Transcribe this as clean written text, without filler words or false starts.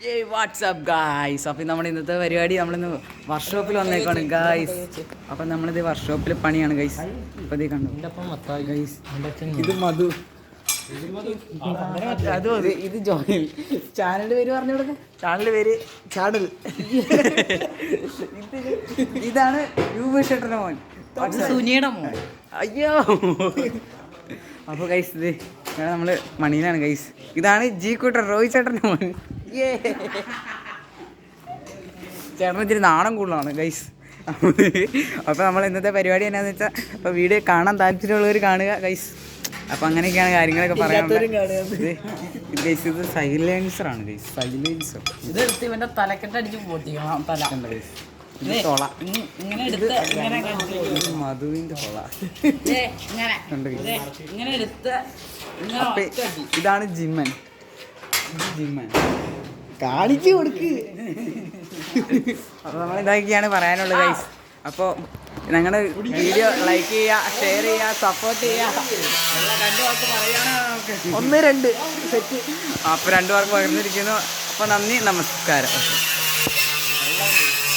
ഏയ് WhatsApp guys. അപ്പം നമ്മുടെ ഇന്നത്തെ പരിപാടി നമ്മളിന്ന് വർക്ക്ഷോപ്പിൽ വന്നേക്കാണ് ഗായ്സ്. അപ്പം നമ്മളിത് വർക്ക്ഷോപ്പിൽ പണിയാണ് ഗൈസ്. അപ്പം ഇത് കണ്ടു ഗൈസ്, ഇത് മധു, അത് ഇത് ജോയൽ. ചാനലിൻ്റെ പേര് പറഞ്ഞു കൊടുക്ക. ചാനലിൻ്റെ പേര് ചാടൽ. ഇതാണ് രൂപേഷേട്ടൻ്റെ മോൻ, സുനിയുടെ മോൻ. അയ്യോ. അപ്പോൾ ഗൈസ് ഇത് നമ്മൾ മണിയിലാണ് ഗൈസ്. ഇതാണ് ജി കൂട്ടർ റോഹിത് ചേട്ടൻ്റെ മോൻ. ചേട്ടന് ഇച്ചിരി നാണം കൂടുതലാണ് ഗൈസ്. അപ്പോൾ നമ്മൾ ഇന്നത്തെ പരിപാടി എന്നാന്ന് വെച്ചാൽ, അപ്പോൾ വീഡിയോ കാണാൻ താല്പര്യമുള്ളവർ കാണുക ഗൈസ്. അപ്പം അങ്ങനെയൊക്കെയാണ് കാര്യങ്ങളൊക്കെ പറയാനുള്ളത്. ഇത് ഗൈസ്, ഇത് സൈലൻസറാണ് ഗൈസ്, സൈലൻസർ. ഇത് എടുത്ത് ഇവൻ്റെ തലക്കെട്ടടിച്ച് പൊട്ടിക്കണം. തല ഗൈസ്, ഇത് തൊള. ഇങ്ങനെ എടുത്ത് മധുവിൻ്റെ തൊള ഇങ്ങനെ എടുത്ത്. ഇതാണ് ജിമ്മൻ. ജിമ്മൻ കാണിച്ചു കൊടുക്ക്. അപ്പോൾ നമ്മൾ ഇതൊക്കെയാണ് പറയാനുള്ളത് ഗൈസ്. അപ്പോൾ ഞങ്ങളുടെ വീഡിയോ ലൈക്ക് ചെയ്യുക, ഷെയർ ചെയ്യുക, സപ്പോർട്ട് ചെയ്യുക. 2 വാക്ക് പറയുകയാണ് നമുക്ക്. 1 2 സെറ്റ്. അപ്പോൾ 2 വാക്ക് പകർന്നിരിക്കുന്നു. അപ്പോൾ നന്ദി, നമസ്കാരം.